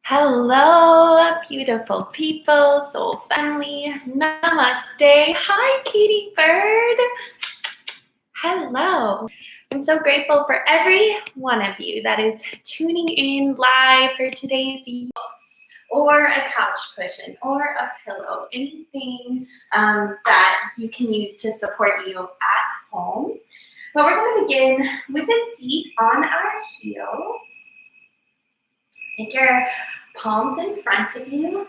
Hello, beautiful people, soul family. Namaste. Hi, Katie Bird. Hello. I'm so grateful for every one of you that is tuning in live for today's or a couch cushion or a pillow, anything that you can use to support you at home. But we're going to begin with a seat on our heels. Take your palms in front of you.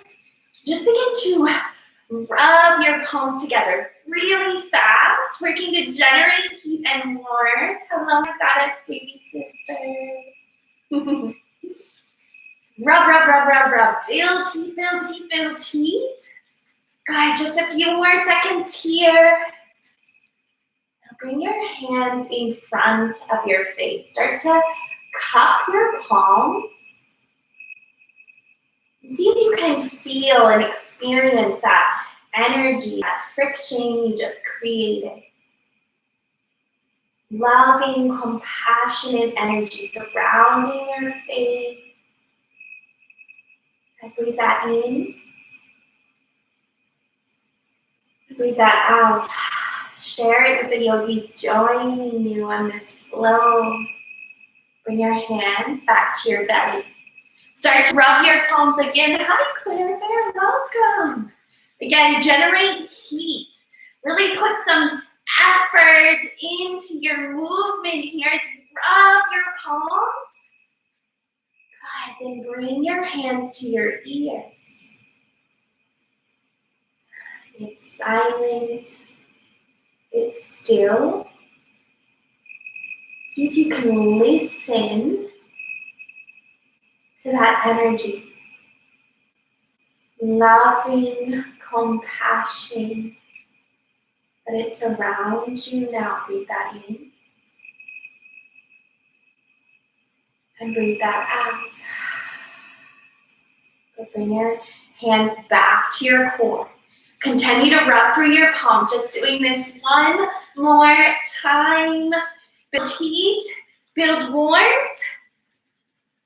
Just begin to rub your palms together really fast, working to generate heat and warmth. Hello, my goddess, baby sister. Rub, rub, rub, rub, rub. Build heat, build heat, build heat. Good, just a few more seconds here. Now bring your hands in front of your face. Start to cup your palms. See if you can feel and experience that energy, that friction you just created. Loving, compassionate energy surrounding your face. And breathe that in. Breathe that out. Share it with the yogis joining you on this flow. Bring your hands back to your belly. Start to rub your palms again. Hi, Claire there, welcome. Again, generate heat. Really put some effort into your movement here to rub your palms. Good, then bring your hands to your ears. It's silent. It's still. See if you can listen to that energy. Loving compassion that it surrounds you now. Breathe that in. And breathe that out. But bring your hands back to your core. Continue to rub through your palms. Just doing this one more time. Build heat, build warmth.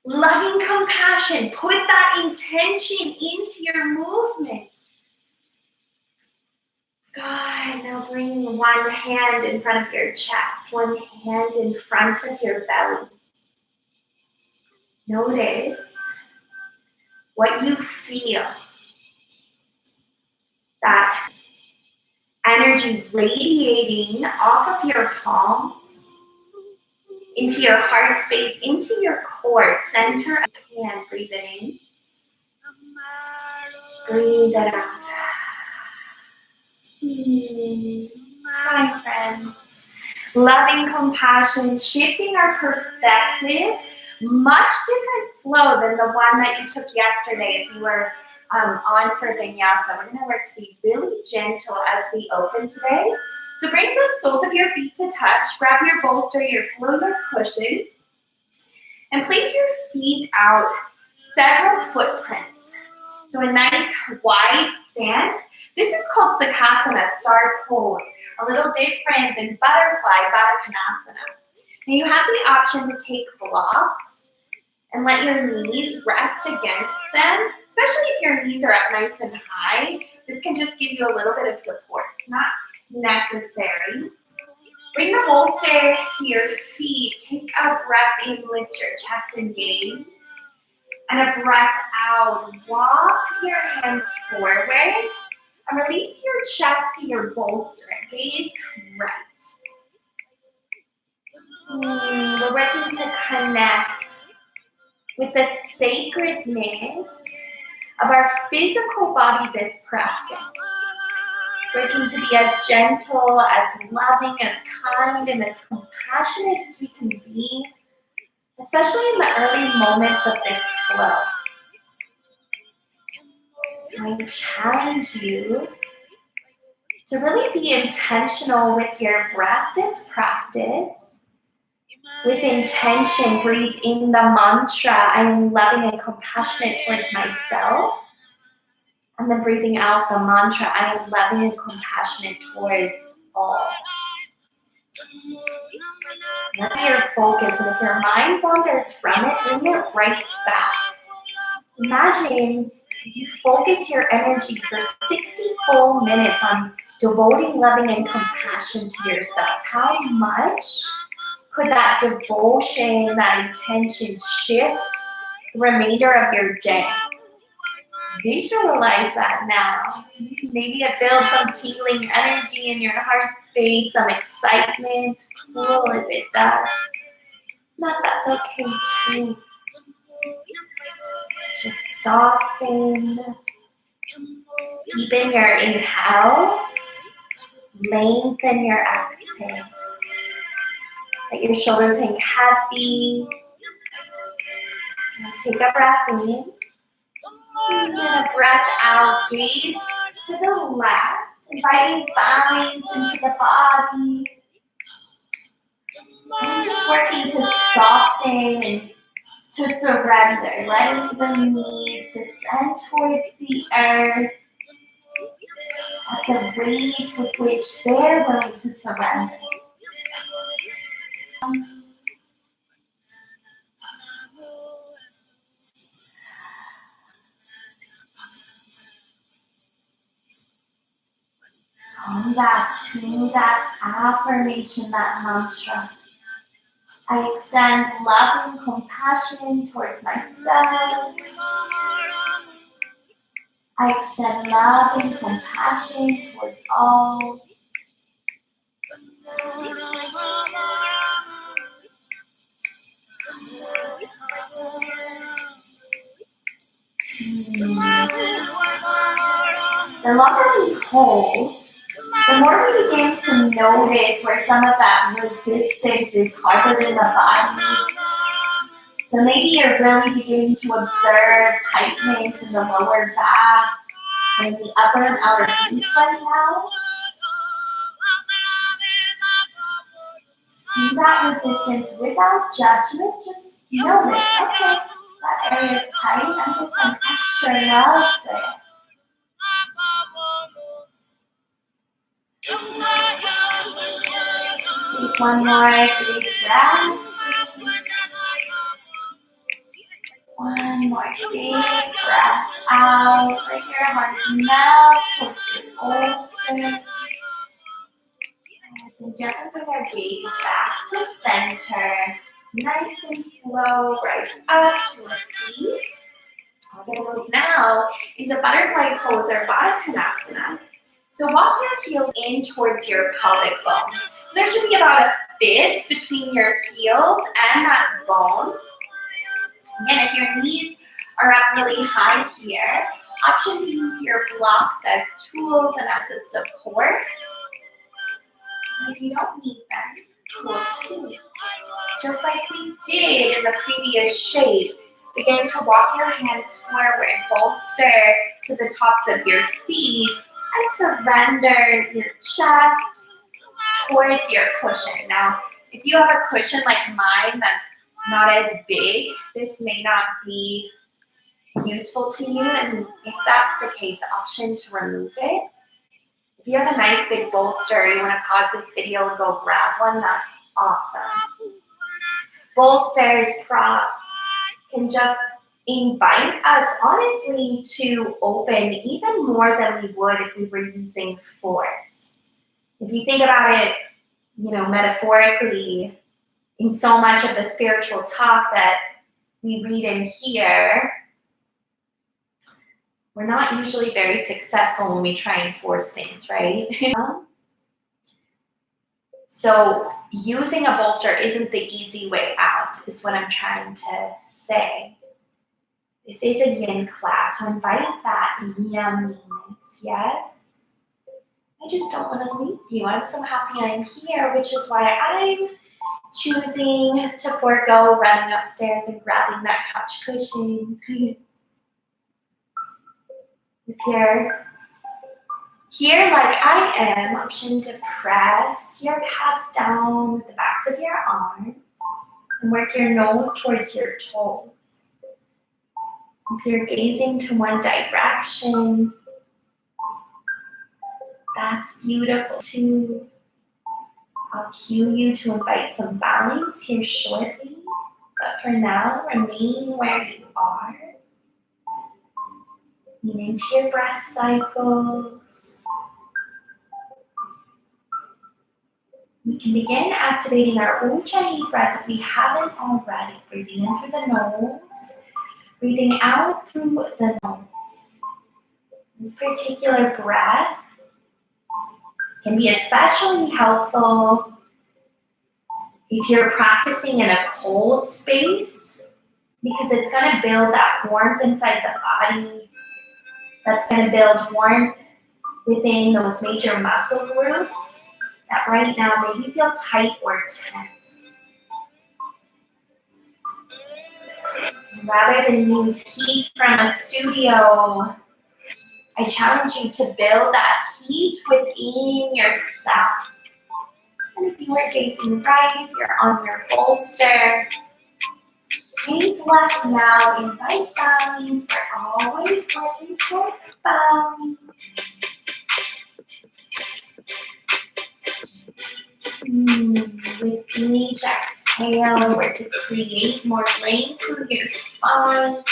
Loving compassion. Put that intention into your movements. Good. Now bring one hand in front of your chest, one hand in front of your belly. Notice what you feel. That energy radiating off of your palms into your heart space, into your core, center of the hand. Breathe it in. Breathe it out. Hi, friends. Loving compassion, shifting our perspective. Much different flow than the one that you took yesterday if you were on for vinyasa. We're going to work to be really gentle as we open today. So bring the soles of your feet to touch. Grab your bolster, your pillow, your cushion. And place your feet out several footprints. So a nice wide stance. This is called Sukhasana, star pose. A little different than butterfly, Baddha Konasana. Now you have the option to take blocks and let your knees rest against them, especially if your knees are up nice and high. This can just give you a little bit of support. It's not necessary. Bring the bolster to your feet. Take a breath in, lift your chest and gaze. And a breath out. Walk your hands forward and release your chest to your bolster. Gaze right. We're working to connect with the sacredness of our physical body this practice. Working to be as gentle, as loving, as kind, and as compassionate as we can be, especially in the early moments of this flow. So I challenge you to really be intentional with your breath this practice. With intention, breathe in the mantra, I am loving and compassionate towards myself. And then breathing out the mantra, I am loving and compassionate towards all. Let your focus, and if your mind wanders from it, bring it right back. Imagine you focus your energy for 60 full minutes on devoting loving and compassion to yourself. How much could that devotion, that intention shift the remainder of your day? Visualize that now. Maybe it builds some tingling energy in your heart space, some excitement. Cool if it does. Not that's okay too. Just soften. Deepen your inhales. Lengthen your exhales. Let your shoulders hang heavy. Now take a breath in. And then a breath out. Gaze to the left. Inviting balance into the body. And just working to soften and to surrender. Letting the knees descend towards the earth at the rate with which they're willing to surrender. Come back to that affirmation, that mantra. I extend love and compassion towards myself. I extend love and compassion towards all. The longer we hold, the more we begin to notice where some of that resistance is harbored in the body. So maybe you're really beginning to observe tightness in the lower back and the upper and outer glutes right now. See that resistance without judgment. Just notice, okay, that area is tight. I'm just some extra love there. Take one more big breath. One more big breath out. Let your heart melt towards your bolster. And gently bring our gaze back to center. Nice and slow, rise up to a seat. We're going to move now into butterfly pose or Baddha Konasana. So walk your heels in towards your pelvic bone. There should be about a fist between your heels and that bone. Again, if your knees are up really high here, option to use your blocks as tools and as a support. And if you don't need them, cool too. Just like we did in the previous shape, begin to walk your hands forward, bolster to the tops of your feet, and surrender your chest towards your cushion. Now, if you have a cushion like mine that's not as big, this may not be useful to you, and if that's the case, option to remove it. If you have a nice big bolster, you want to pause this video and go grab one, that's awesome. Bolsters, props can just invite us, honestly, to open even more than we would if we were using force. If you think about it, metaphorically, in so much of the spiritual talk that we read and hear, we're not usually very successful when we try and force things, right? So using a bolster isn't the easy way out, is what I'm trying to say. This is a yin class, so invite that yumminess, yes? I just don't want to leave you. I'm so happy I'm here, which is why I'm choosing to forego running upstairs and grabbing that couch cushion. If you're here like I am, option to press your calves down with the backs of your arms and work your nose towards your toes. If you're gazing to one direction, that's beautiful too. I'll cue you to invite some balance here shortly, but for now, remain where you are. Lean into your breath cycles. We can begin activating our ujjayi breath if we haven't already. Breathing in through the nose, breathing out through the nose. This particular breath can be especially helpful if you're practicing in a cold space, because it's going to build that warmth inside the body. That's going to build warmth within those major muscle groups that right now maybe feel tight or tense. Rather than use heat from a studio, I challenge you to build that heat within yourself. And if you are facing right, if you're on your bolster, gaze left now, invite balance. We're always working towards balance. With each exhale, we're to create more length through your spine.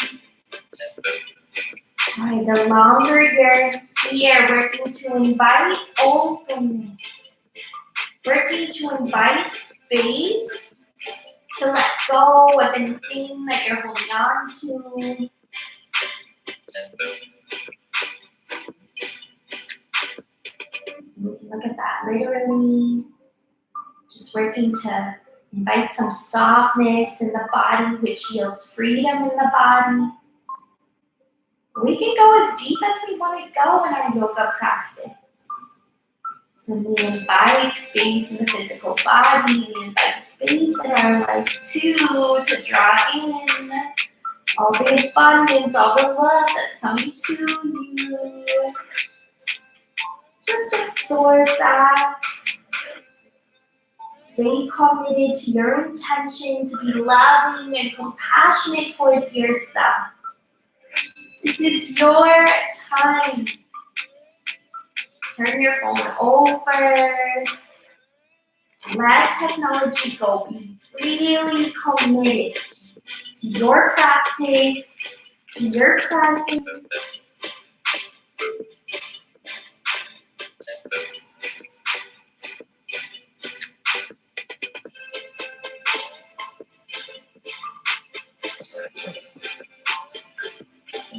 All right, the longer you're here, working to invite openness. Working to invite space to let go of anything that you're holding on to. We can look at that literally. Just working to invite some softness in the body, which yields freedom in the body. We can go as deep as we want to go in our yoga practice. So when we invite space in the physical body, we invite space in our life too, to draw in all the abundance, all the love that's coming to you. Just absorb that. Stay committed to your intention to be loving and compassionate towards yourself. This is your time. Turn your phone over. Let technology go. Be really committed to your practice, to your presence.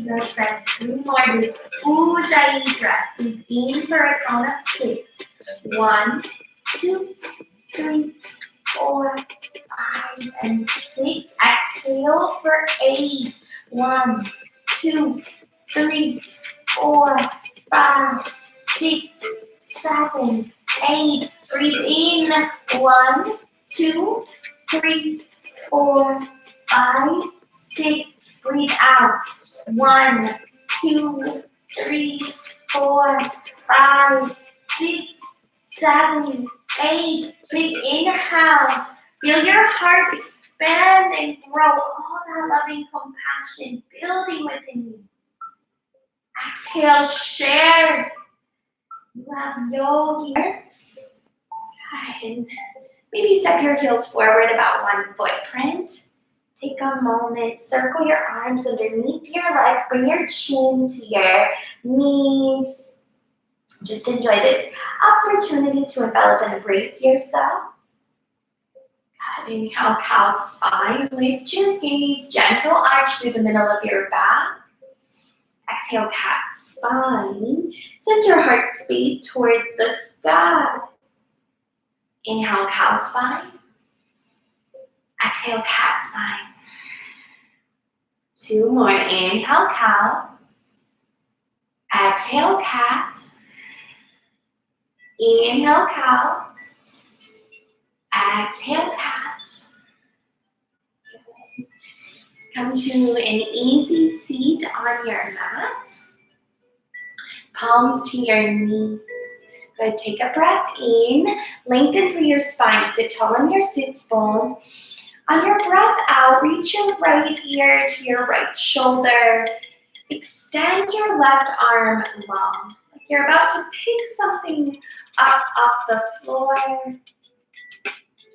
Good friends, 3 more with ujjayi breath. Breathe in for a count of 6. 1, 2, 3, 4, 5, and 6. Exhale for 8. 1, 2, 3, 4, 5, 6, 7, 8. Breathe in. 1, 2, 3, 4, 5, 6. Breathe out. 1, 2, 3, 4, 5, 6, 7, 8. Big inhale. Feel your heart expand and grow. All that loving compassion building within you. Exhale, share. You have yogi. And maybe step your heels forward about 1 footprint. Take a moment, circle your arms underneath your legs, bring your chin to your knees. Just enjoy this opportunity to envelop and embrace yourself. Inhale, cow spine. Lift your gaze, gentle arch through the middle of your back. Exhale, cat spine. Send your heart space towards the sky. Inhale, cow spine. Exhale, cat spine. 2 more. Inhale, cow. Exhale, cat. Inhale, cow. Exhale, cat. Come to an easy seat on your mat. Palms to your knees. Good. Take a breath in. Lengthen through your spine. Sit tall on your sits bones. On your breath out, reach your right ear to your right shoulder. Extend your left arm long. Like you're about to pick something up off the floor.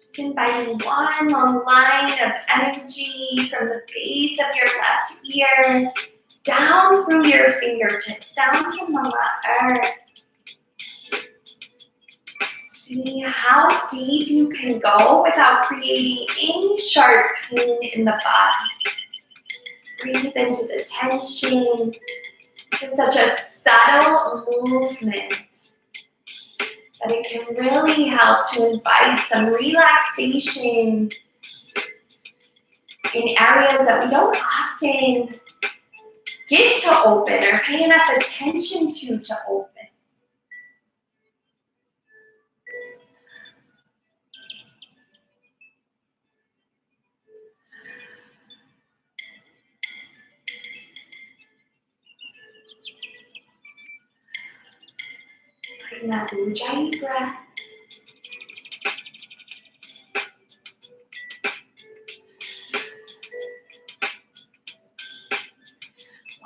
Just inviting 1 long line of energy from the base of your left ear down through your fingertips, down to Mama Earth. See how deep you can go without creating any sharp pain in the body. Breathe into the tension. This is such a subtle movement that it can really help to invite some relaxation in areas that we don't often get to open or pay enough attention to open. Bring that Ujjayi breath.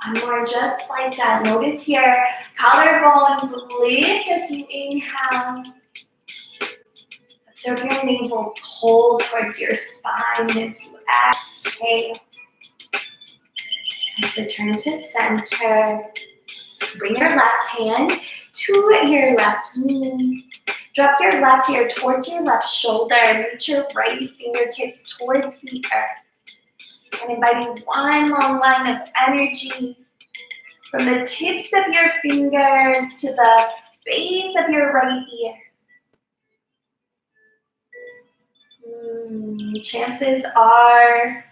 One more just like that. Notice your collarbones lift as you inhale. Observe your navel pull towards your spine as you exhale. And return to center. Bring your left hand to your left knee. Drop your left ear towards your left shoulder. Reach your right fingertips towards the earth. And inviting one long line of energy from the tips of your fingers to the base of your right ear. Chances are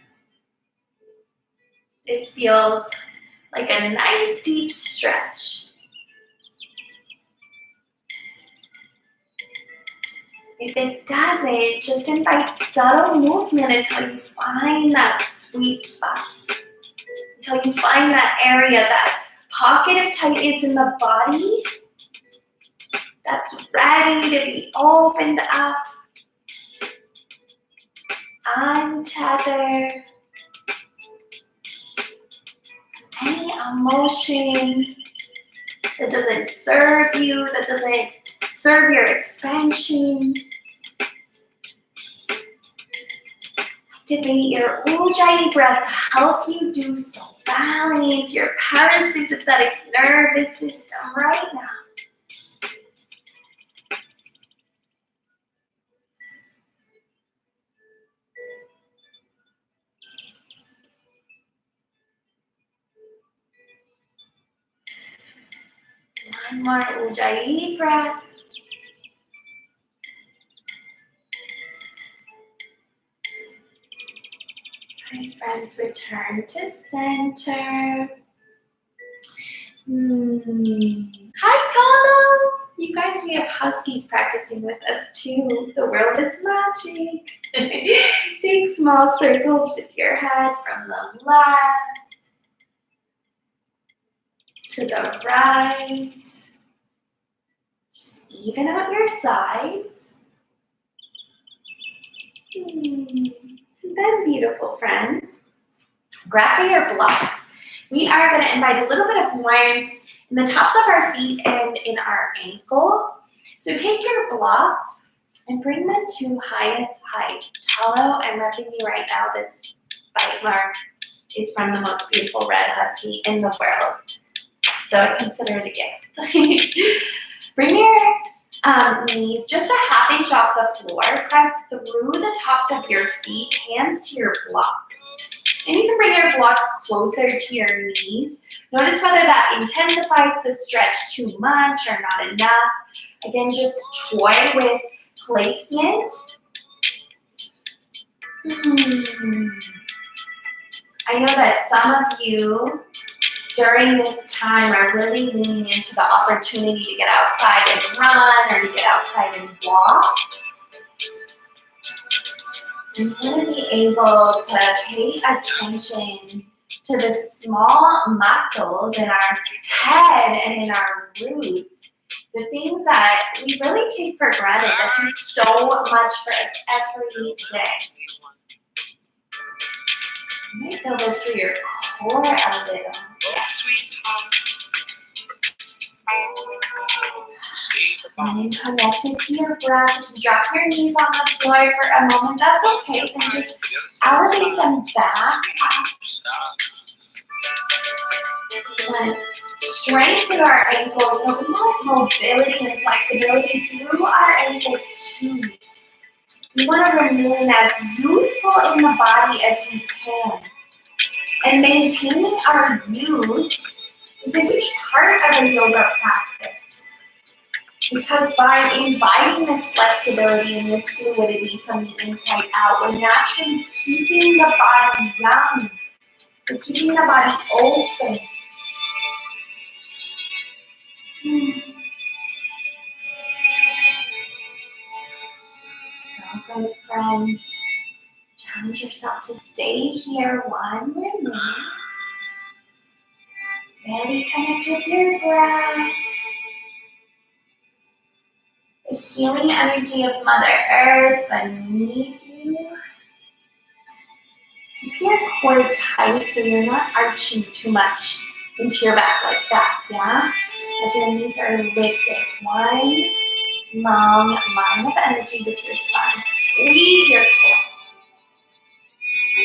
this feels like a nice deep stretch. If it doesn't, just invite subtle movement until you find that sweet spot. Until you find that area, that pocket of tightness in the body that's ready to be opened up. Untether any emotion that doesn't serve you, that doesn't serve your expansion. Activate your Ujjayi breath to help you do so. Balance your parasympathetic nervous system right now. One more Ujjayi breath. Hi friends, return to center. Hi Tolo! You guys, we have huskies practicing with us too. The world is magic. Take small circles with your head from the left to the right. Just even out your sides. Isn't that beautiful, friends? Grab for your blocks. We are going to invite a little bit of warmth in the tops of our feet and in our ankles. So take your blocks and bring them to highest height. Talo, I'm repping you right now. This bite mark is from the most beautiful red husky in the world. So I consider it a gift. Bring your knees just a half inch off the floor. Press through the tops of your feet, hands to your blocks. And you can bring your blocks closer to your knees. Notice whether that intensifies the stretch too much or not enough. Again, just toy with placement. I know that some of you during this time are really leaning into the opportunity to get outside and run or to get outside and walk. So you want to be able to pay attention to the small muscles in our head and in our roots, the things that we really take for granted that do so much for us every day. You might feel this through your core a little. And then connect it to your breath. If you drop your knees on the floor for a moment, that's okay. Then just elevate them back. And strength through our ankles, but we want mobility and flexibility through our ankles too. We want to remain as youthful in the body as we can. And maintaining our youth is a huge part of a yoga practice. Because by inviting this flexibility and this fluidity from the inside out, we're naturally keeping the body young. We're keeping the body open. So good, friends. Challenge yourself to stay here 1 minute. Really connect with your breath. The healing energy of Mother Earth beneath you. Keep your core tight so you're not arching too much into your back like that, yeah? As your knees are lifted. One long line of energy with your spine. Squeeze your core.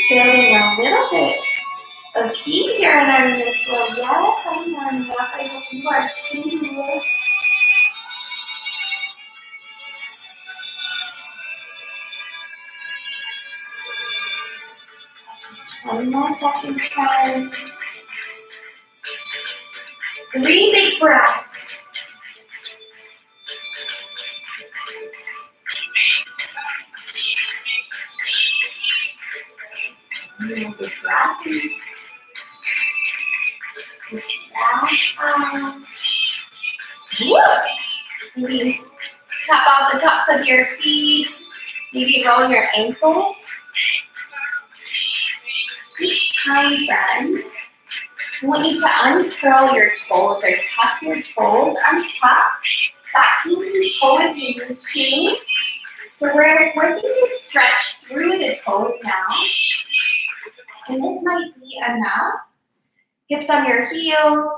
Building a little bit of heat here in our midflow. Yes, I'm warming up. I hope you are too. Just 20 more seconds, friends. 3 big breaths. Use this breath. Out. Woo! Maybe tap off the tops of your feet. Maybe roll your ankles. This time, friends, I want you to uncurl your toes or tuck your toes. Untuck that pinky toe if you need to. So we're working to stretch through the toes now. And this might be enough. Hips on your heels.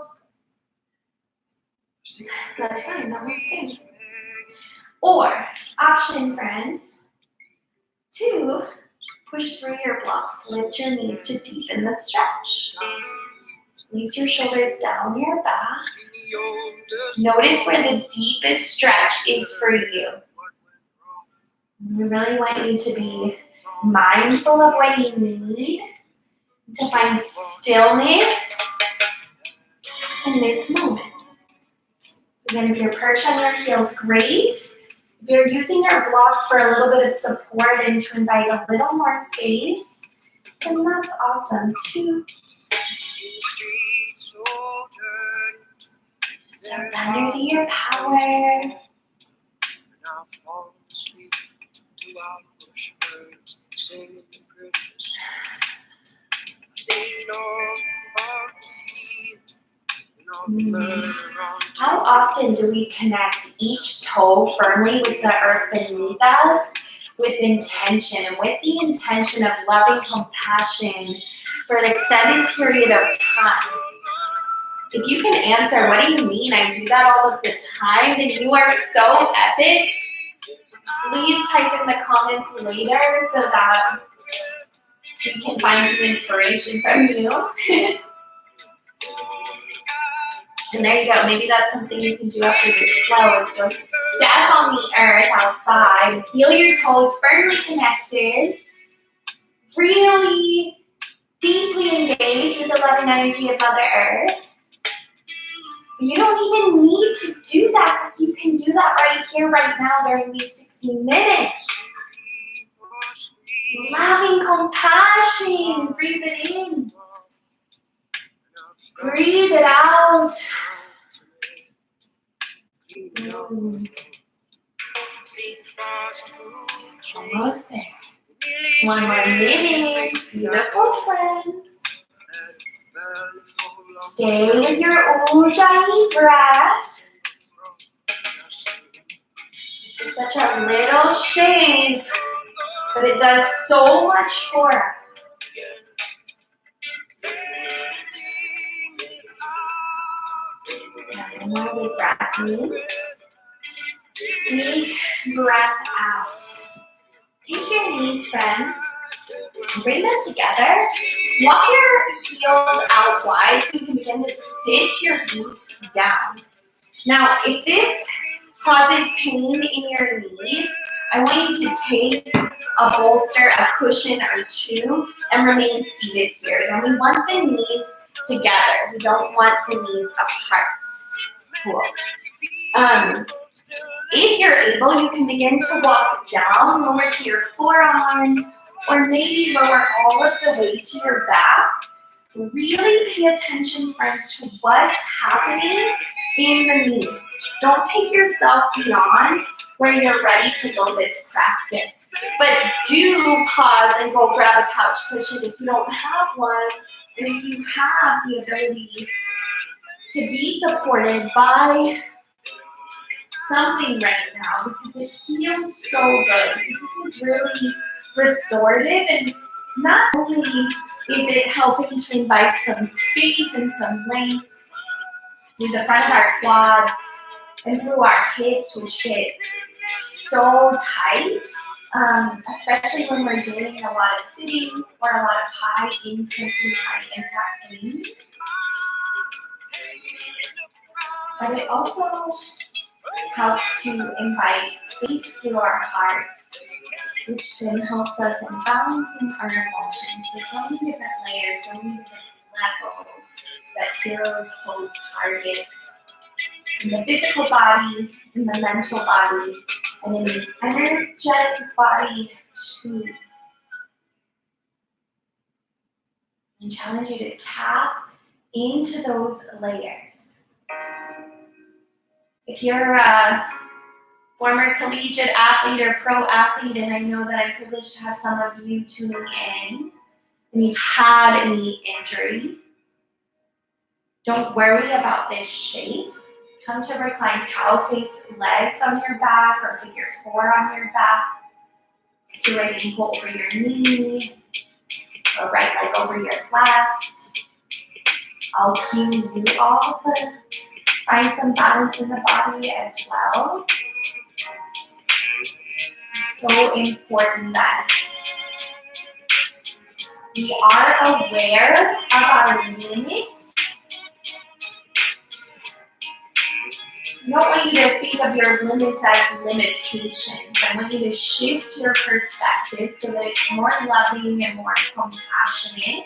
That's fine, namaste. Or, option, friends, 2, push through your blocks. Lift your knees to deepen the stretch. Place your shoulders down your back. Notice where the deepest stretch is for you. We really want you to be mindful of what you need to find stillness in this moment. So again, if you're perched on your heels, great. If you're using your blocks for a little bit of support and to invite a little more space, then that's awesome too. Surrender to your power. How often do we connect each toe firmly with the earth beneath us with intention and with the intention of loving compassion for an extended period of time? If you can answer, what do you mean? I do that all of the time, then you are so epic. Please type in the comments later so that we can find some inspiration from you. And there you go. Maybe that's something you can do after this flow is go step on the earth outside, feel your toes firmly connected, really deeply engage with the loving energy of Mother Earth. But you don't even need to do that because you can do that right here, right now during these 60 minutes. Loving compassion. Breathe it in. Breathe it out. Almost there. 1 more minute. Beautiful, friends. Stay with your Ujjayi breath. This is such a little shape, but it does so much for us. One more big breath in. Big breath out. Take your knees, friends. Bring them together Walk your heels out wide so you can begin to sit your glutes down. Now, if this causes pain in your knees, I want you to take a bolster, a cushion, or two, and remain seated here. Now, we want the knees together. We don't want the knees apart. Cool. If you're able, you can begin to walk down, lower to your forearms, or maybe lower all of the way to your back. Really pay attention, friends, to what's happening in the knees. Don't take yourself beyond where you're ready to go this practice. But do pause and go grab a couch cushion if you don't have one, and if you have the ability to be supported by something right now, because it feels so good, because this is really restorative, and not only is it helping to invite some space and some length through the front of our quads and through our hips, which get so tight, especially when we're doing a lot of sitting or a lot of high intensity, high impact things. But it also helps to invite space through our heart, which then helps us in balancing our emotions. So many different layers, so many different levels that heroes pose targets in the physical body, in the mental body, and in the energetic body too. I challenge you to tap into those layers. If you're a former collegiate athlete or pro athlete, and I know that I'm privileged to have some of you tuning in, and you've had a knee injury, don't worry about this shape. Come to reclined cow, face legs on your back or figure 4 on your back. Place your right ankle over your knee, or right leg over your left. I'll cue you all to find some balance in the body as well. It's so important that we are aware of our limits. I don't want you to think of your limits as limitations. I want you to shift your perspective so that it's more loving and more compassionate.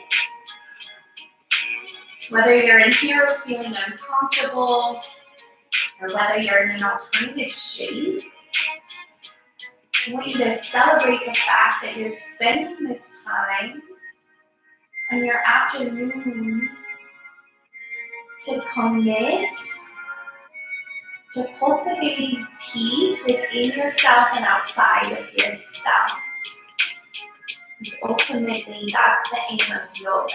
Whether you're in heroes feeling uncomfortable, or whether you're in an alternative shape, I want you to celebrate the fact that you're spending this time on your afternoon to commit to cultivating peace within yourself and outside of yourself. Because ultimately, that's the aim of yoga.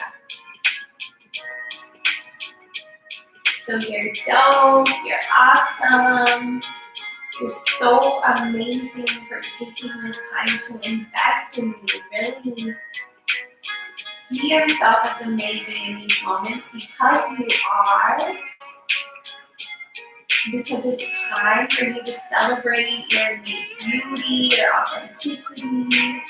So you're dope, you're awesome, you're so amazing for taking this time to invest in you. Really see yourself as amazing in these moments because you are. Because it's time for you to celebrate your innate beauty, your authenticity.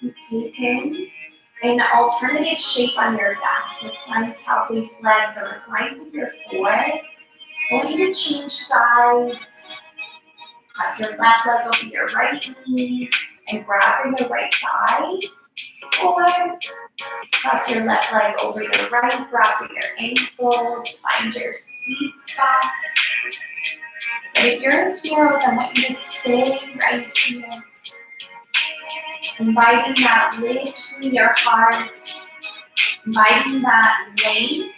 You've taken an alternative shape on your back, reclined cow face legs or reclined figure 4. I want you to change sides. Cross your left leg over your right knee and grab for your right thigh. Or cross your left leg over your right, grab for your ankles, find your sweet spot. But if you're in heroes, I want you to stay right here. Inviting that lift through your heart. Inviting that length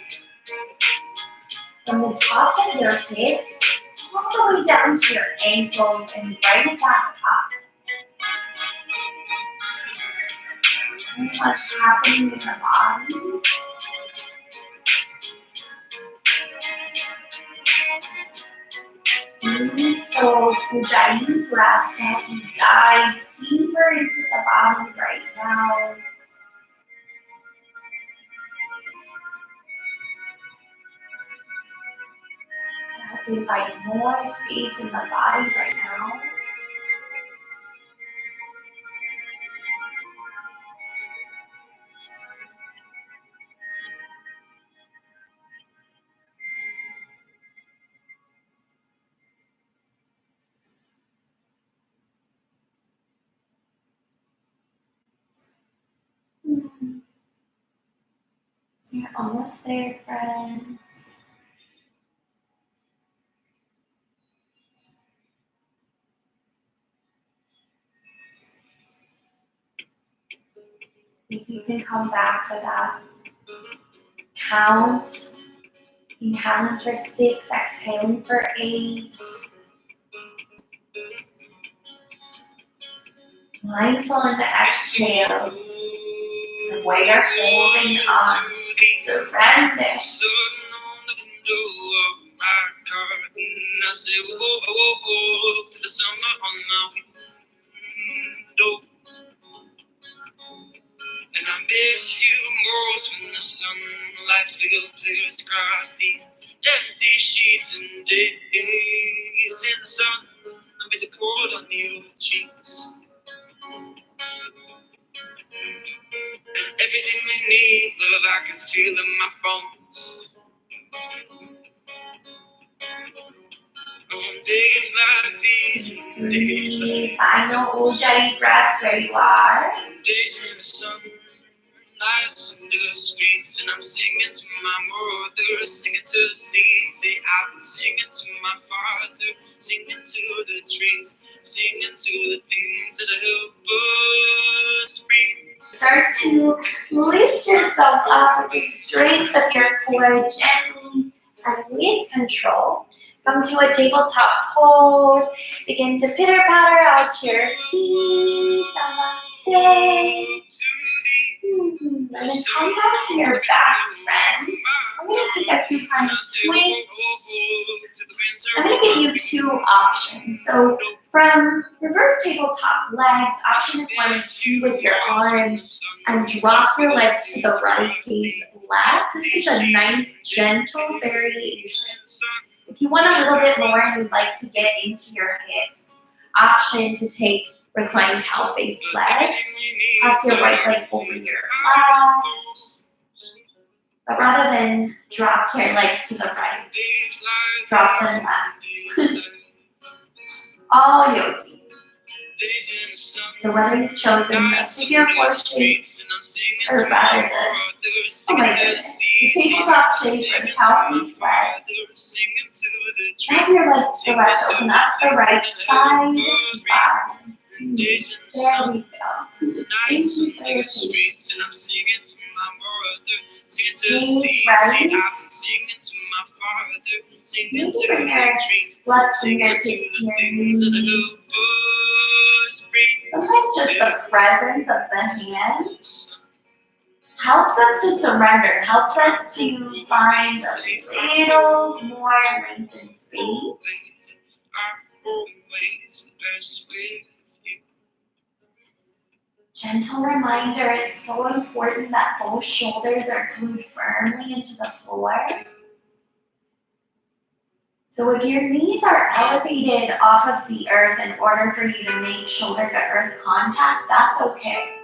from the tops of your hips all the way down to your ankles and right back up. So much happening in the body. Use those ujjayi breaths to help you dive deeper into the body right now. We invite more space in the body right now. You're almost there, friends. If you can come back to that count. Inhaling for 6, exhaling for 8. Mindful in the exhales of where you're holding on. Surrender. And I miss you most when the sunlight filters across these empty sheets and days in the sun with the cold on your cheeks. And everything we need, love, I can feel in my bones. On days like these, days like final Ujjayi breaths where you are. days in the sun. Lights in the streets, and I'm singing to my mother, singing to the sea. Say I've been singing to my father, singing to the trees, singing to the things that help us breathe. Start to lift yourself up with the strength of your core gently and with control. Come to a tabletop pose. Begin to pitter patter out your feet. Namaste. And then come down to your backs, friends. I'm going to take a supine twist. I'm going to give you 2 options. So from reverse tabletop legs, option 1 is 2 with your arms and drop your legs to the right, gaze left. This is a nice, gentle variation. If you want a little bit more and you'd like to get into your hips, option to take reclined cow face legs. Pass your right leg over your left. But rather than drop your legs to the right, drop them left. All yogis. So whether you've chosen the figure 4 shape, or rather oh my goodness, the tabletop shape or the cow face legs, have your legs to the left, open up the right side, bottom. There we go. Thank you for your patience. Gaze right. Maybe bring your left fingertips to your knees. Sometimes just the presence of the hand helps us to surrender, helps us to find a little more lengthened space. Gentle reminder, it's so important that both shoulders are glued firmly into the floor. So if your knees are elevated off of the earth in order for you to make shoulder to earth contact, that's okay.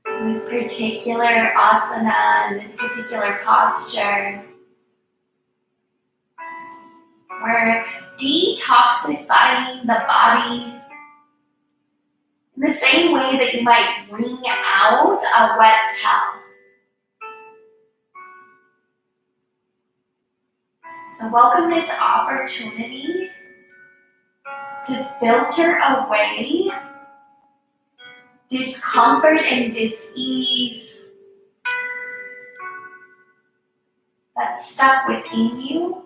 In this particular asana, in this particular posture, we're detoxifying the body in the same way that you might wring out a wet towel. So welcome this opportunity to filter away discomfort and dis-ease that's stuck within you.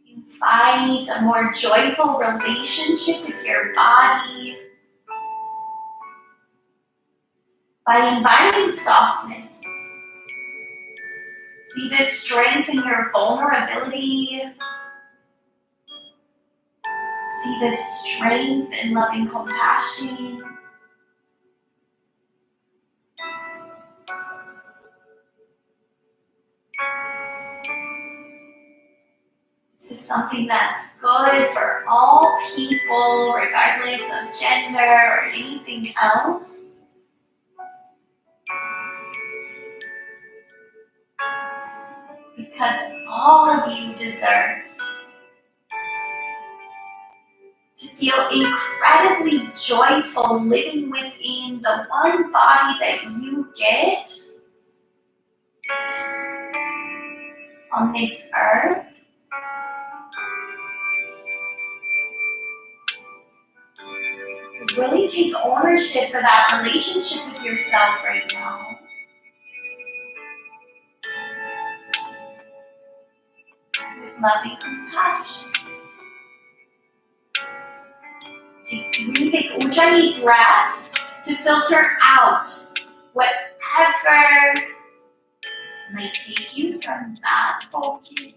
Invite a more joyful relationship with your body by inviting softness. See the strength in your vulnerability. See the strength and loving compassion. This is something that's good for all people, regardless of gender or anything else. Because all of you deserve to feel incredibly joyful living within the one body that you get on this earth. So really take ownership for that relationship with yourself right now. With loving compassion. Take 3 big ujjayi breaths to filter out whatever might take you from that focus.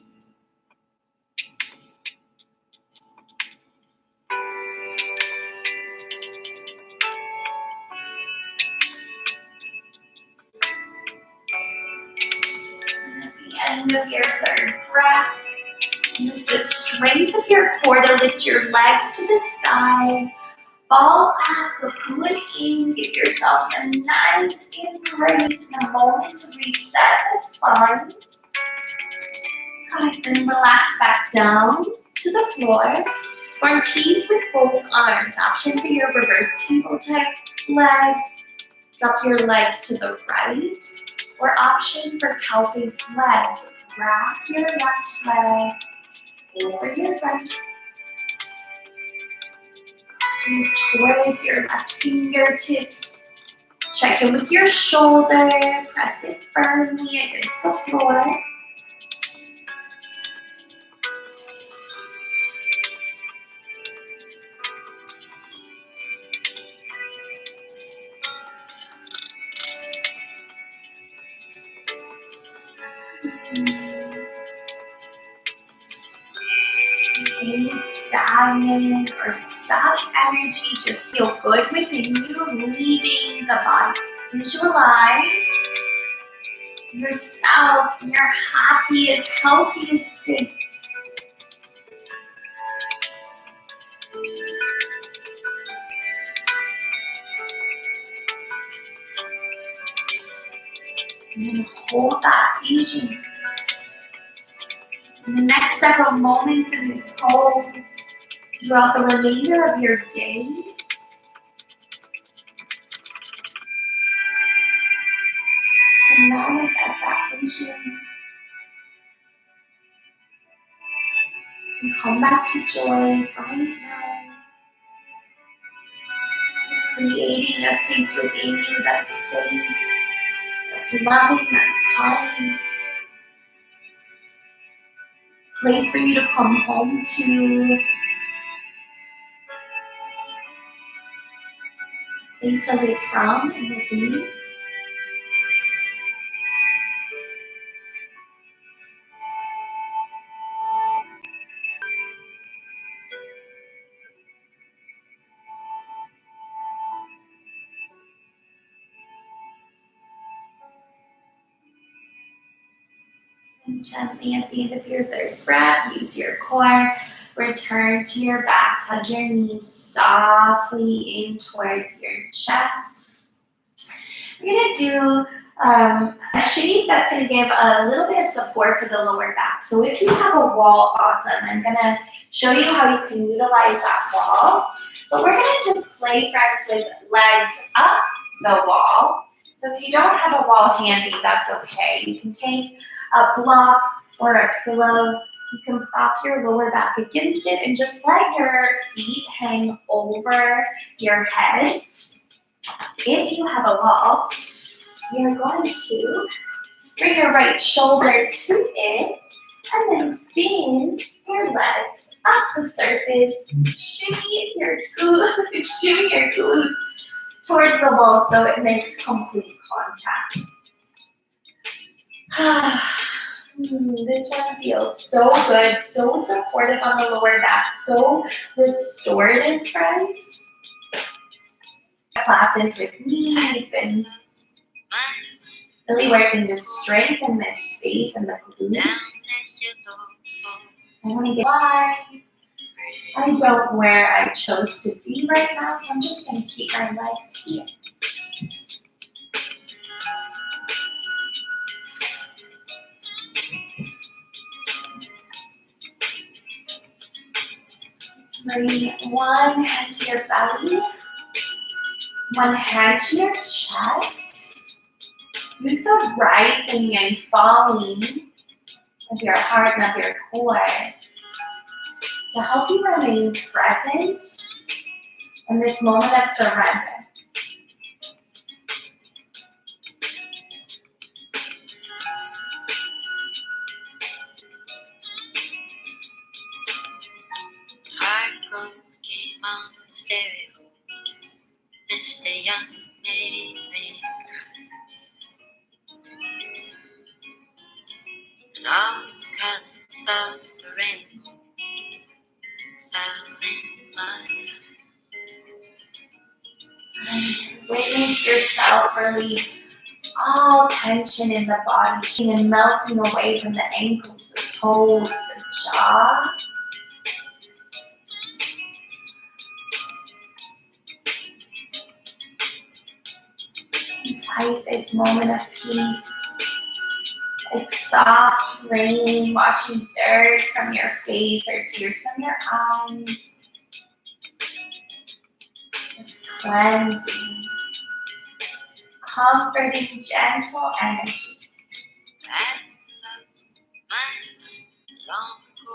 And at the end of your 3rd breath, use the strength of your core to lift your legs to the sky. Fall at the in, give yourself a nice embrace and a moment to reset the spine. Good, then relax back down to the floor. Form T's with both arms. Option for your reverse tabletop legs. Drop your legs to the right. Or option for cow face legs. Wrap your left leg over your right. Squeeze towards your left fingertips. Check in with your shoulder. Press it firmly against the floor. Any stagnant or stuck energy, just feel good within you, leaving the body. Visualize yourself in your happiest, healthiest state. And then hold that vision. In the next several moments in this pose, throughout the remainder of your day, and manifest that vision. And come back to joy right now. Creating a space within you that's safe, that's loving, that's kind. Place for you to come home to. Place to live from and within. And gently at the end of your 3rd breath, use your core. Return to your backs. Hug your knees softly in towards your chest. We're going to do a shape that's going to give a little bit of support for the lower back. So if you have a wall, awesome. I'm going to show you how you can utilize that wall. But we're going to just play, friends, with legs up the wall. So if you don't have a wall handy, that's okay. You can take a block or a pillow. You can prop your lower back against it and just let your feet hang over your head. If you have a wall, you're going to bring your right shoulder to it and then spin your legs up the surface. Shimmy your glutes towards the wall so it makes complete contact. This one feels so good, so supportive on the lower back, so restorative, friends. Classes with me, we've been really working to strengthen this space and the glutes. I want to get why I don't where I chose to be right now, so I'm just going to keep my legs here. Bring one hand to your belly, one hand to your chest. Use the rising and falling of your heart and of your core to help you remain present in this moment of surrender. And all colors of the rainbow fell in my eyes. Witness yourself release all tension in the body and melting away from the ankles, the toes, the jaw. Invite this moment of peace. Like soft rain washing dirt from your face or tears from your eyes. Just cleansing, comforting, gentle energy. I lost my long ago,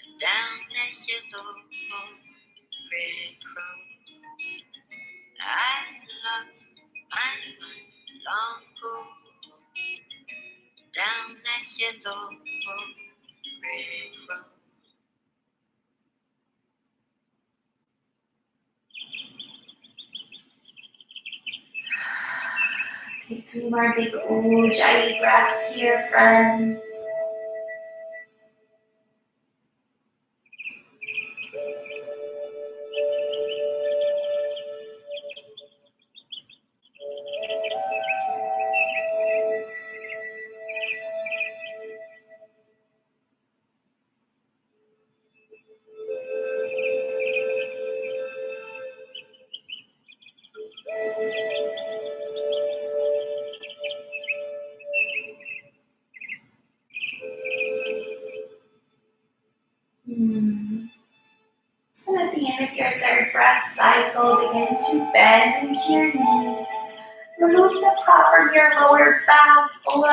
and down that yellow red road. I lost my long ago. Down that yellow red road. Take 3 more big ujjayi breaths here, friends. And at the end of your 3rd breath cycle, begin to bend into your knees. Remove the prop from your lower back or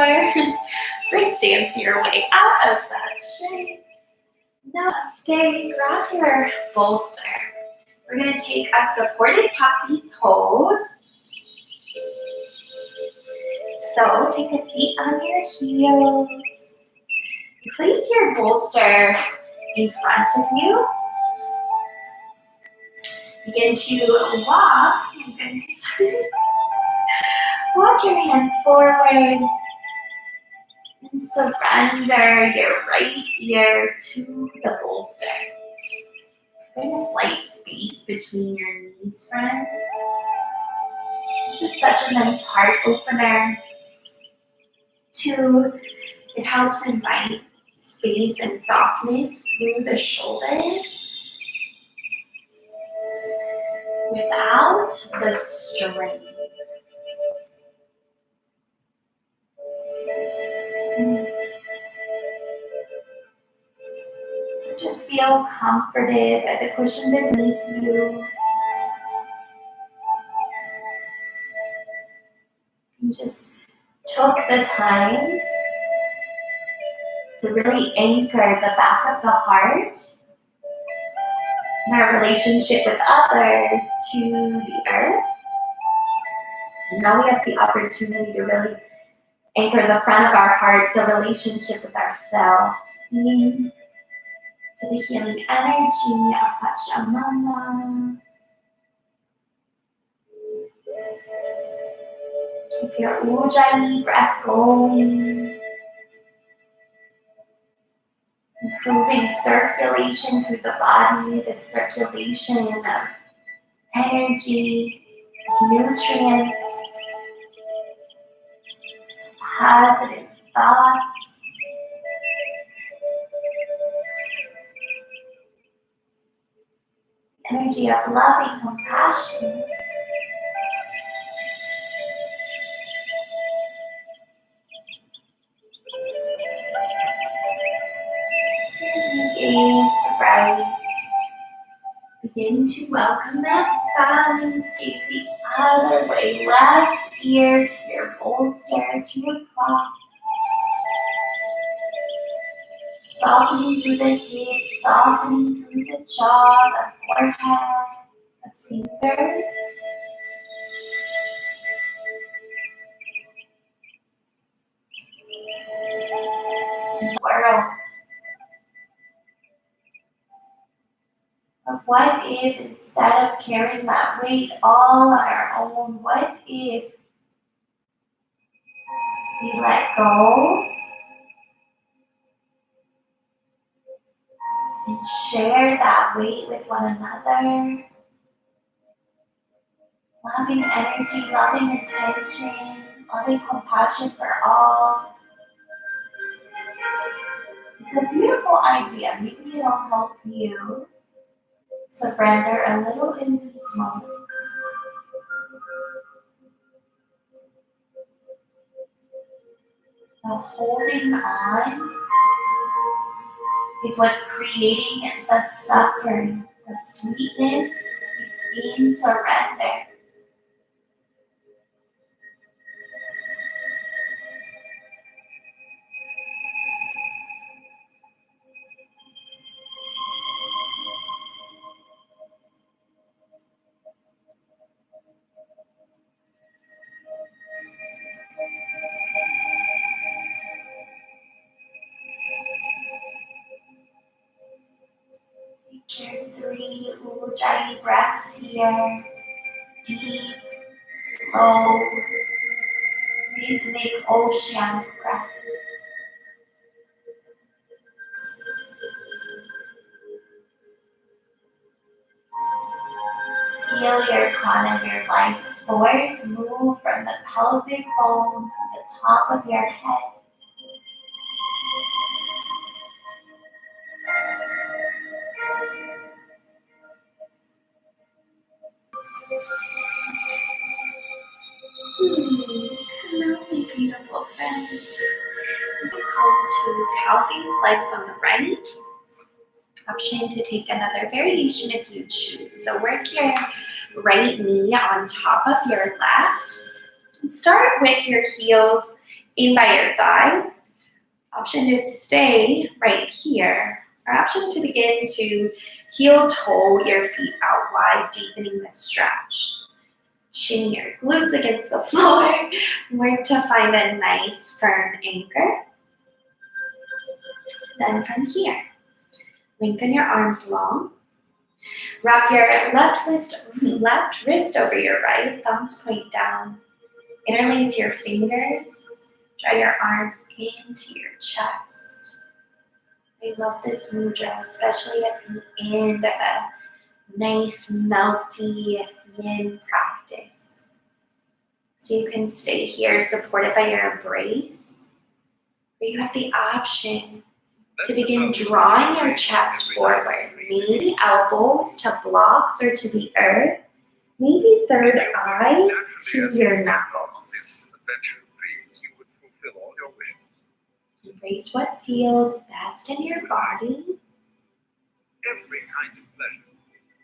break dance your way out of that shape. Namaste. Grab your bolster. We're going to take a supported puppy pose. So take a seat on your heels. Place your bolster in front of you. Begin to walk, my goodness. Walk your hands forward and surrender your right ear to the bolster. Bring a slight space between your knees, friends. This is such a nice heart opener. 2, it helps invite space and softness through the shoulders without the strain. So just feel comforted at the cushion beneath you. You just took the time to really anchor the back of the heart and our relationship with others to the earth. And now we have the opportunity to really anchor the front of our heart, the relationship with ourselves, to the healing energy of Pachamama. Keep your ujjayi breath going. Improving circulation through the body, the circulation of energy, nutrients, positive thoughts. Energy of loving compassion. Gaze right. Begin to welcome that balance. Gaze the other way. Left ear to your bolster, to your clock. Softening through the hips, softening through the jaw, the forehead, the fingers. World. But what if instead of carrying that weight all on our own, what if we let go and share that weight with one another? Loving energy, loving attention, loving compassion for all. It's a beautiful idea. Maybe it'll help you surrender a little in these moments. The holding on is what's creating the suffering. The sweetness is in surrender. Take your 3 ujjayi breaths here. Deep, slow, rhythmic oceanic breath. Feel your prana, your life force move from the pelvic bone to the top of your head. Hello, my beautiful friends. You can come to cow face, legs on the right. Option to take another variation if you choose. So work your right knee on top of your left. And start with your heels in by your thighs. Option to stay right here. Or option to begin to heel toe your feet out wide, deepening the stretch. Shin your glutes against the floor. Work to find a nice firm anchor. Then from here, lengthen your arms long. Wrap your left wrist over your right, thumbs point down. Interlace your fingers. Draw your arms into your chest. I love this mudra, especially at the end of a nice, melty yin practice. So you can stay here supported by your embrace, but you have the option to begin drawing your chest forward, maybe elbows to blocks or to the earth, maybe third eye to your knuckles. Embrace what feels best in your body. Every kind of pleasure.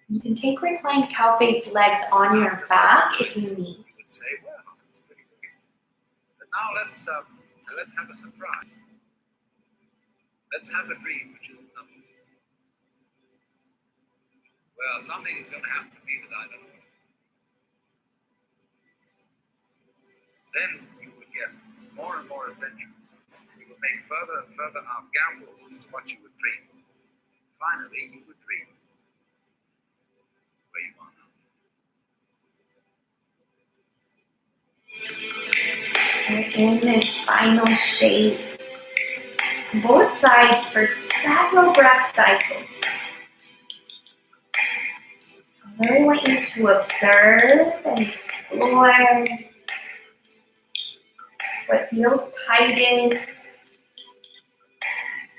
You can take reclined cow face legs on your back if you need. You would say, well, it's pretty good. But now let's have a surprise. Let's have a dream which is nothing. Well, something is going to happen to me that I don't know. Then you would get more and more adventures. You would make further and further out gambles as to what you would dream. Finally, you would dream where you are now. We're in this final shape. both sides for several breath cycles. I really want you to observe and explore what feels tightest,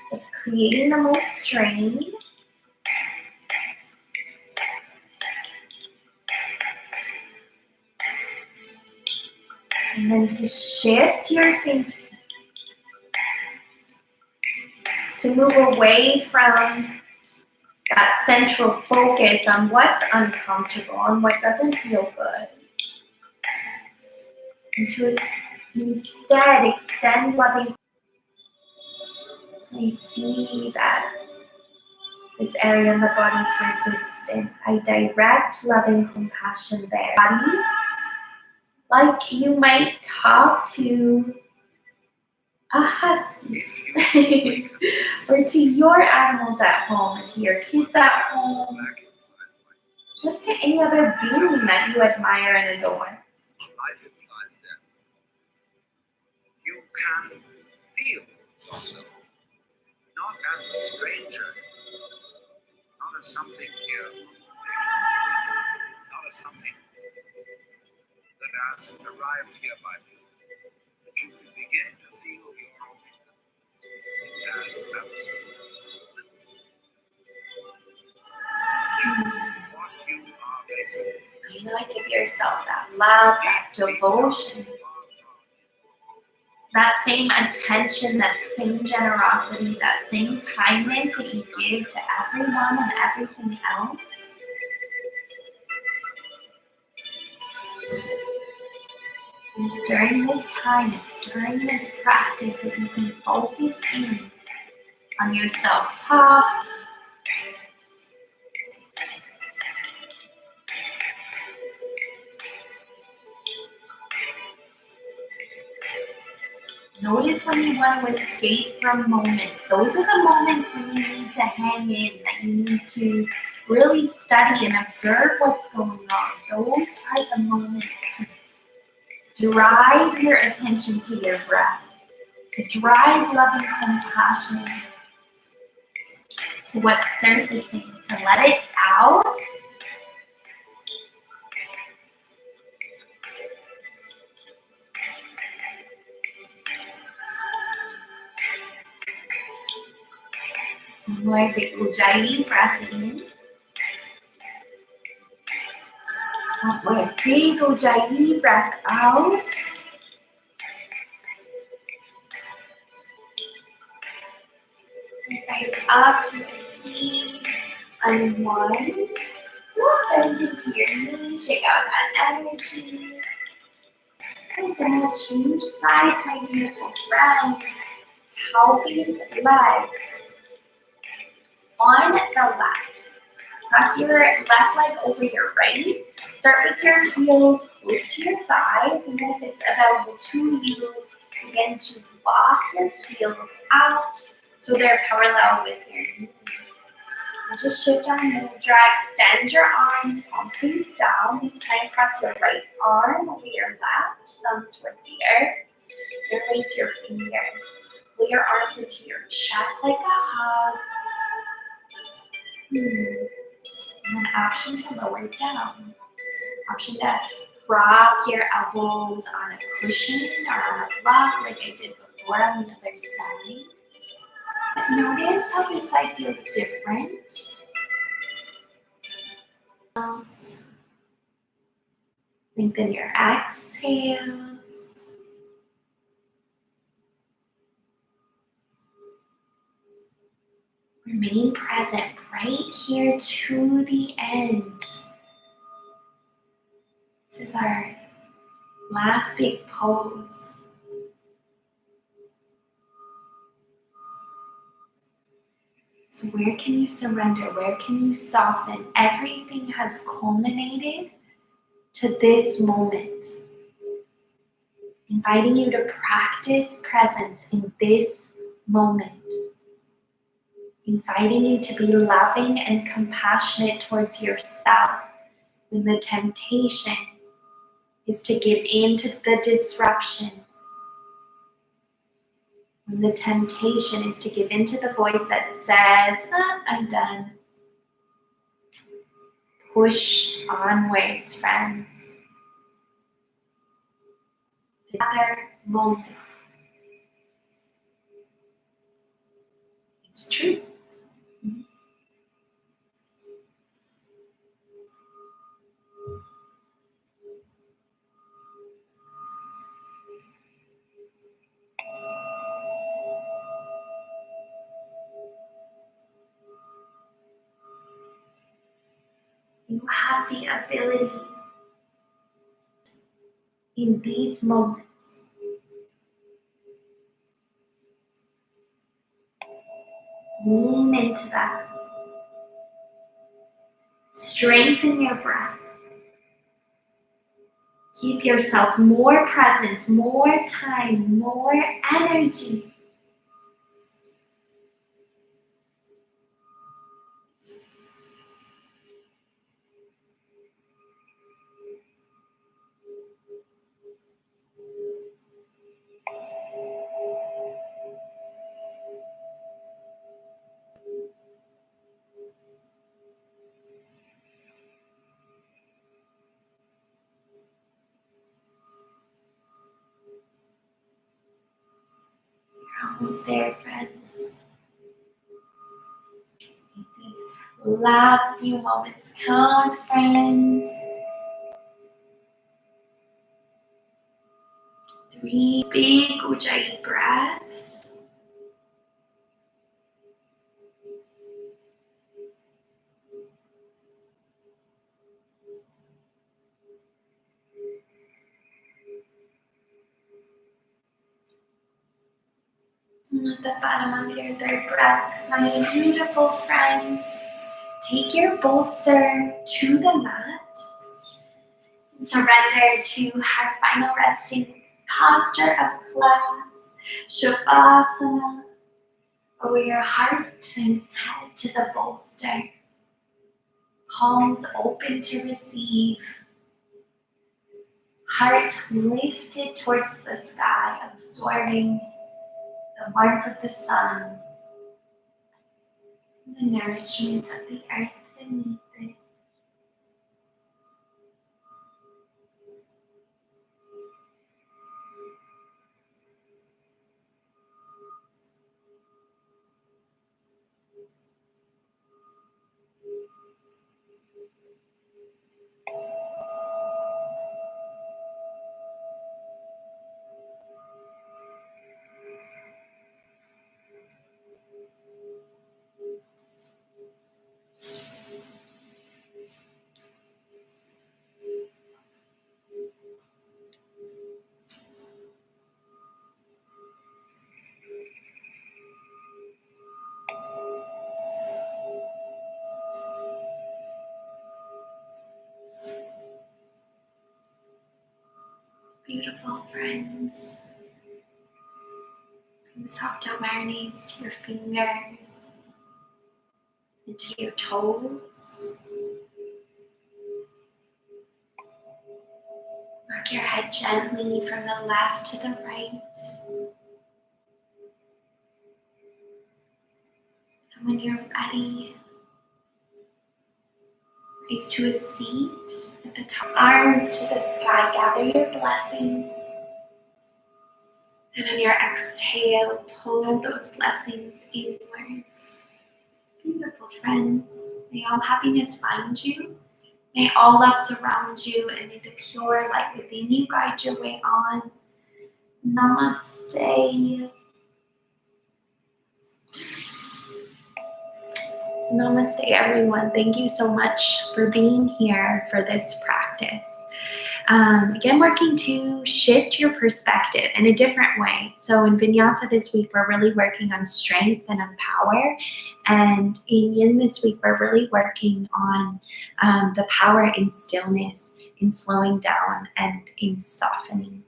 what's creating the most strain. And then to shift your thinking, to move away from that central focus on what's uncomfortable, on what doesn't feel good. And to instead extend loving. I see that this area in the body is resistant. I direct loving compassion there. Body, like you might talk to a husky or to your animals at home, or to your kids at home, just to any other being that you admire and adore. I realize that you can feel yourself not as a stranger, not as something here, not as something that has arrived here by you. You can begin to feel your own as absolute. What you are basically. You know, give yourself that love, that devotion, that same attention, that same generosity, that same kindness that you give to everyone and everything else. It's during this time, it's during this practice that you can focus in on your self-talk, notice when you want to escape from moments. Those are the moments when you need to hang in, that you need to really study and observe what's going on. Those are the moments to drive your attention to your breath, to drive loving compassion to what's surfacing, to let it out. More big ujjayi, breath in. More big ujjayi, breath out. Rise up to a seat, unwind. Bend into your knees, shake out that energy. And then we'll change sides, my beautiful friends. Cow face, legs. On the left. Cross your left leg over your right. Start with your heels close to your thighs, and then if it's available to you, begin to walk your heels out so they're parallel with your knees. And just shift our mudra, extend your arms, palms face down. This time cross your right arm over your left, thumbs towards the earth. Interlace your fingers. Pull your arms into your chest like a hug. And then option to lower down. Option to prop your elbows on a cushion or on a block like I did before on the other side. But notice how this side feels different. Lengthen your exhales. Remain present right here to the end. This is our last big pose. So where can you surrender? Where can you soften? Everything has culminated to this moment. Inviting you to practice presence in this moment. Inviting you to be loving and compassionate towards yourself when the temptation is to give in to the disruption. And the temptation is to give into the voice that says, I'm done. Push onwards, friends. Another moment. It's true. You have the ability in these moments lean into that. Strengthen your breath. Give yourself more presence, more time, more energy. You're almost there, friends. These last few moments count, friends. 3 big Ujjayi breaths. And at the bottom of your third breath, my beautiful friends, take your bolster to the mat. And surrender to our final resting posture of class, Shavasana. Lower your heart and head to the bolster. Palms open to receive. Heart lifted towards the sky, absorbing the warmth of the sun, and the nourishment of the earth beneath it. Beautiful friends. Bring soft awareness to your fingers and to your toes. Rock your head gently from the left to the right. And when you're ready, rise to a seat at the top. Arms to the sky, gather your blessings. And on your exhale, pull those blessings inwards. Beautiful friends. May all happiness find you. May all love surround you, and may the pure light within you guide your way on. Namaste. Namaste, everyone. Thank you so much for being here for this practice. Again, working to shift your perspective in a different way. So in Vinyasa this week, we're really working on strength and on power. And in Yin this week, we're really working on the power in stillness, in slowing down, and in softening.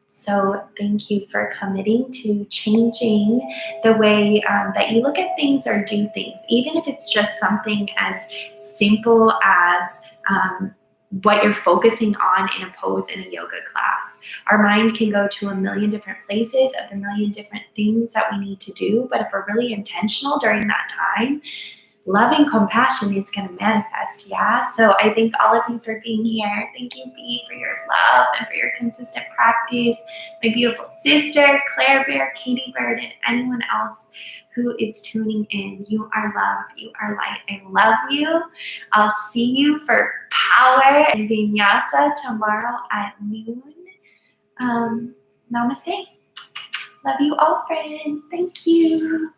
So thank you for committing to changing the way that you look at things or do things, even if it's just something as simple as what you're focusing on in a pose in a yoga class. Our mind can go to a million different places of a million different things that we need to do, but if we're really intentional during that time, loving compassion is going to manifest, yeah? So I thank all of you for being here. Thank you, Bea, for your love and for your consistent practice. My beautiful sister, Claire Bear, Katie Bird, and anyone else who is tuning in. You are love. You are light. I love you. I'll see you for power and vinyasa tomorrow at noon. Namaste. Love you all, friends. Thank you.